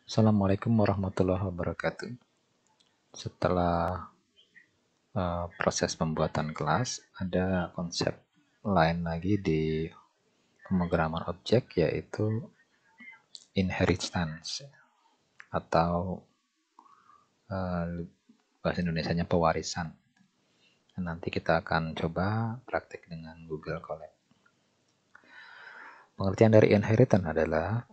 Assalamualaikum warahmatullahi wabarakatuh. Setelah proses pembuatan kelas, ada konsep lain lagi di pemrograman objek, yaitu inheritance atau bahasa Indonesianya pewarisan. Nanti kita akan coba praktik dengan Google Colab. Pengertian dari inheritance adalah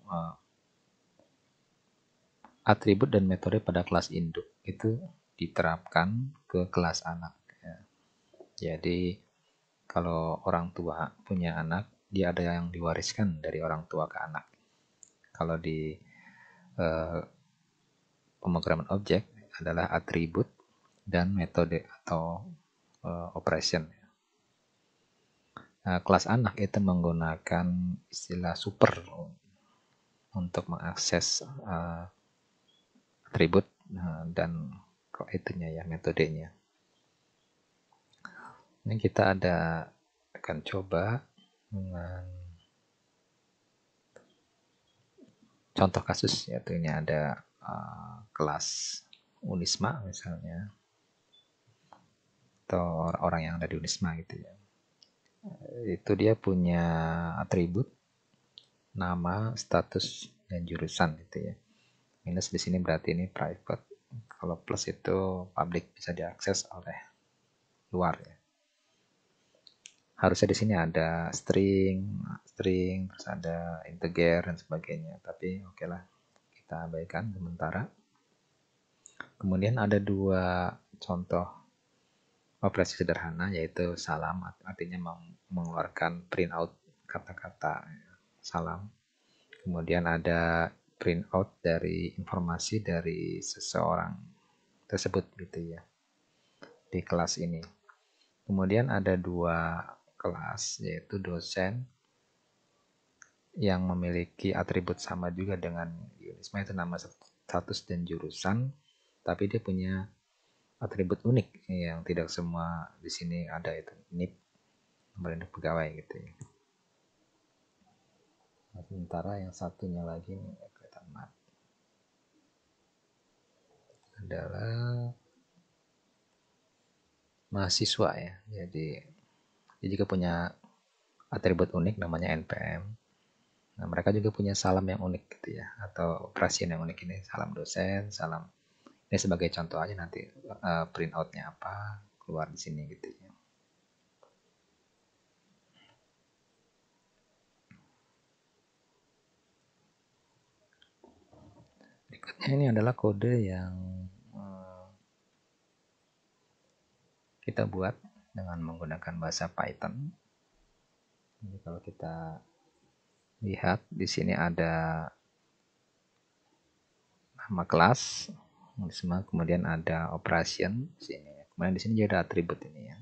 atribut dan metode pada kelas induk itu diterapkan ke kelas anak. Jadi kalau orang tua punya anak, dia ada yang diwariskan dari orang tua ke anak. Kalau di pemrograman objek adalah atribut dan metode atau operation. Kelas anak itu menggunakan istilah super untuk mengakses atribut dan itunya ya, metodenya. Ini kita akan coba dengan contoh kasus, yaitu ini ada kelas Unisma misalnya, atau orang yang ada di Unisma gitu ya. Itu dia punya atribut nama, status, dan jurusan gitu ya. Minus di sini berarti ini private. Kalau plus itu public, bisa diakses oleh luar ya. Harusnya di sini ada string, terus ada integer dan sebagainya. Tapi oke lah, kita abaikan sementara. Kemudian ada dua contoh operasi sederhana, yaitu salam, artinya mengeluarkan printout kata-kata salam. Kemudian ada printout dari informasi dari seseorang tersebut gitu ya, di kelas ini. Kemudian ada dua kelas, yaitu dosen yang memiliki atribut sama juga dengan Unisma, itu nama, status, dan jurusan, tapi dia punya atribut unik yang tidak semua di sini ada, itu NIP, nomor induk pegawai gitu ya. Sementara yang satunya lagi nih, kelihatan mat, adalah mahasiswa ya. Jadi dia juga punya atribut unik namanya NPM. Nah, mereka juga punya salam yang unik gitu ya, atau operasi yang unik ini, salam dosen, salam. Ini sebagai contoh aja, nanti print outnya apa keluar di sini gitu ya. Berikutnya ini adalah kode yang kita buat dengan menggunakan bahasa Python. Jadi kalau kita lihat di sini ada nama kelas, kemudian ada operation di sini. Kemudian di sini juga ada atribut ini ya.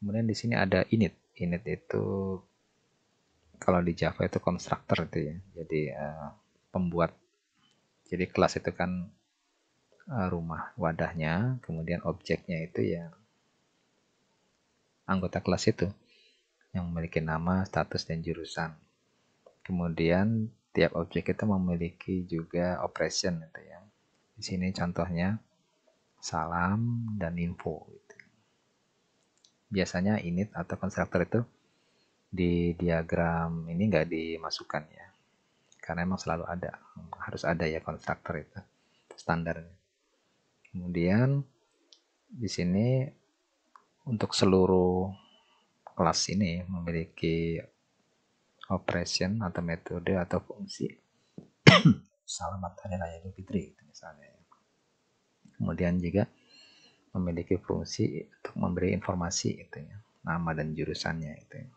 Kemudian di sini ada init. Init itu kalau di Java itu konstruktor itu ya. Jadi pembuat. Jadi kelas itu kan rumah, wadahnya, kemudian objeknya itu ya anggota kelas itu yang memiliki nama, status, dan jurusan. Kemudian tiap objek itu memiliki juga operation gitu ya. Di sini contohnya salam dan info gitu. Biasanya init atau konstruktor itu di diagram ini nggak dimasukkan ya, karena emang selalu ada, harus ada ya konstruktor itu standarnya. Kemudian di sini untuk seluruh kelas ini memiliki operation atau metode atau fungsi. Selamat Hari Raya Idul Fitri gitu misalnya. Kemudian juga memiliki fungsi untuk memberi informasi itu ya, nama dan jurusannya itu ya.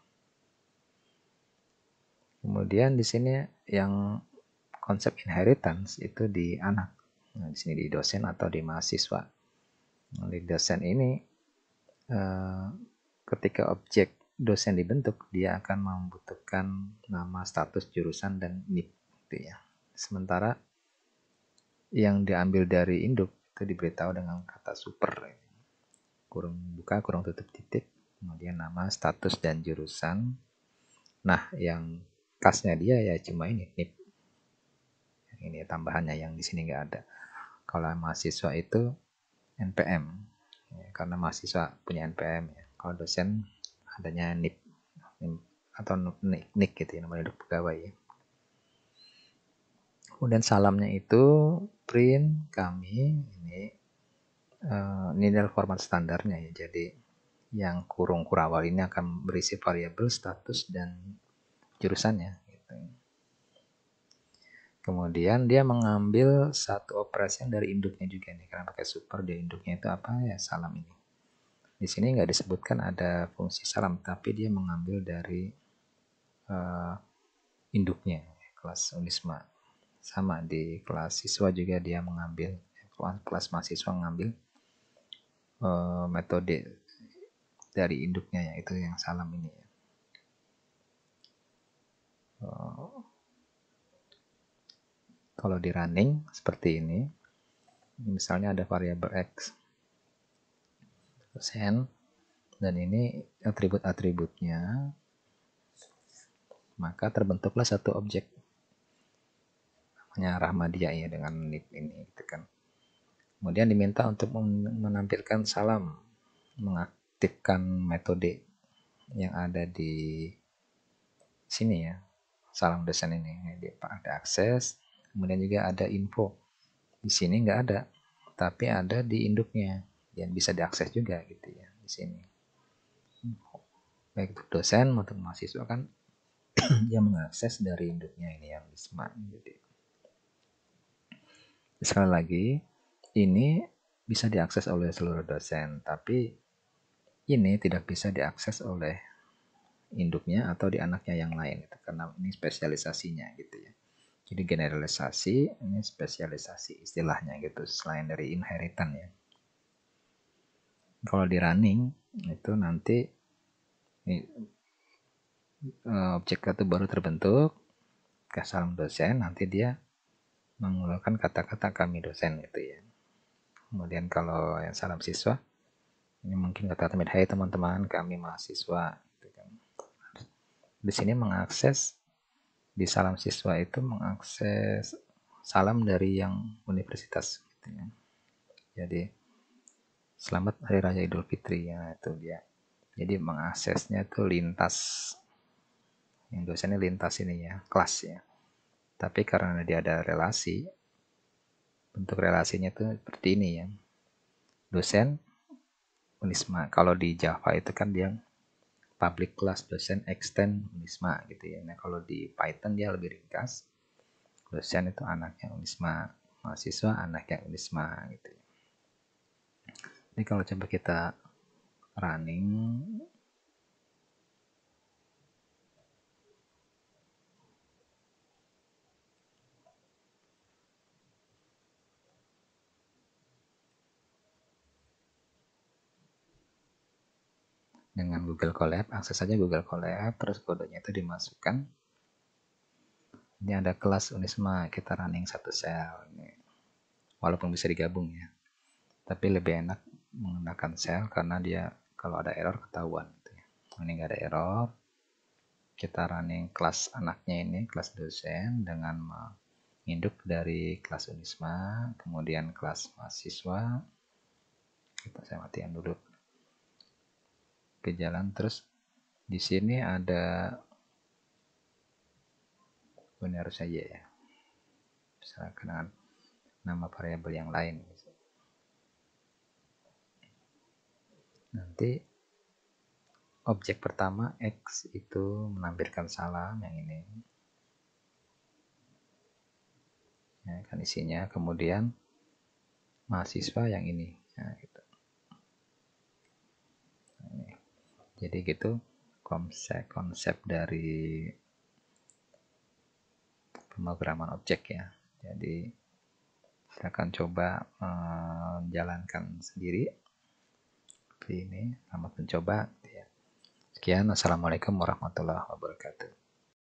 Kemudian di sini yang konsep inheritance itu di anak. Nah, di sini di dosen atau di mahasiswa. Nah, di dosen ini ketika objek dosen dibentuk, dia akan membutuhkan nama, status, jurusan, dan NIP gitu ya. Sementara yang diambil dari induk itu diberitahu dengan kata super, kurung buka, kurung tutup, titik, kemudian nama, status, dan jurusan. Nah, yang khasnya dia ya cuma ini, NIP. ini tambahannya yang di sini nggak ada. Kalau mahasiswa itu NPM, ya, karena mahasiswa punya NPM. Ya. Kalau dosen adanya NIP atau NIK gitu ya, nomor induk pegawai. Ya. Kemudian salamnya itu print kami ini adalah format standarnya ya. Jadi yang kurung kurawal ini akan berisi variabel status dan jurusannya. Gitu. Kemudian dia mengambil satu operasi dari induknya juga nih, karena pakai super dia induknya itu apa ya, salam ini. Di sini nggak disebutkan ada fungsi salam, tapi dia mengambil dari induknya kelas Unisma. Sama di kelas siswa juga dia mengambil, kelas mahasiswa mengambil metode dari induknya, yaitu yang salam ini. Kalau di running seperti ini, misalnya ada variabel X persen, dan ini atribut-atributnya, maka terbentuklah satu objek namanya Rahmadia ya dengan NIP ini gitu kan. Kemudian diminta untuk menampilkan salam, mengaktifkan metode yang ada di sini ya, salam dosen ini. Ada akses, kemudian juga ada info. Di sini nggak ada, tapi ada di induknya yang bisa diakses juga gitu ya di sini. Baik untuk dosen maupun mahasiswa kan dia mengakses dari induknya ini yang di smart. Jadi sekali lagi ini bisa diakses oleh seluruh dosen, tapi ini tidak bisa diakses oleh induknya atau di anaknya yang lain gitu, karena ini spesialisasinya gitu ya. Jadi generalisasi, ini spesialisasi istilahnya gitu, selain dari inheritan ya. Kalau di running itu nanti objek itu baru terbentuk, ke salam dosen, nanti dia mengeluarkan kata-kata kami dosen gitu ya. Kemudian kalau yang salam siswa, ini mungkin kata-kata hai teman-teman kami mahasiswa. Gitu kan. Di sini mengakses, di salam siswa itu mengakses salam dari yang universitas. Gitu ya. Jadi selamat Hari Raya Idul Fitri ya itu dia. Jadi mengaksesnya itu lintas, yang dosennya lintas ini ya, kelas ya. Tapi karena dia ada relasi, bentuk relasinya itu seperti ini ya. Dosen Unisma. Kalau di Java itu kan dia public class dosen extend Unisma gitu ya. Nah kalau di Python dia lebih ringkas. Dosen itu anaknya Unisma, mahasiswa anaknya Unisma gitu ya. Jadi kalau coba kita running, dengan Google Colab, akses saja Google Colab, terus kodenya itu dimasukkan. Ini ada kelas Unisma, kita running satu sel. Ini. Walaupun bisa digabung ya. Tapi lebih enak menggunakan sel karena dia kalau ada error ketahuan. Gitu ya. Ini nggak ada error. Kita running kelas anaknya ini, kelas dosen dengan menginduk dari kelas Unisma, kemudian kelas mahasiswa. Saya matikan dulu. Ke jalan terus di sini ada ini harus saja ya. Misalkan dengan nama variabel yang lain. Nanti objek pertama X itu menampilkan salam yang ini. Ya, kan isinya. Kemudian mahasiswa yang ini. Nah, gitu. Nah, jadi gitu konsep dari pemrograman objek ya. Jadi silakan coba menjalankan sendiri. Seperti ini, selamat mencoba. Sekian, assalamualaikum warahmatullahi wabarakatuh.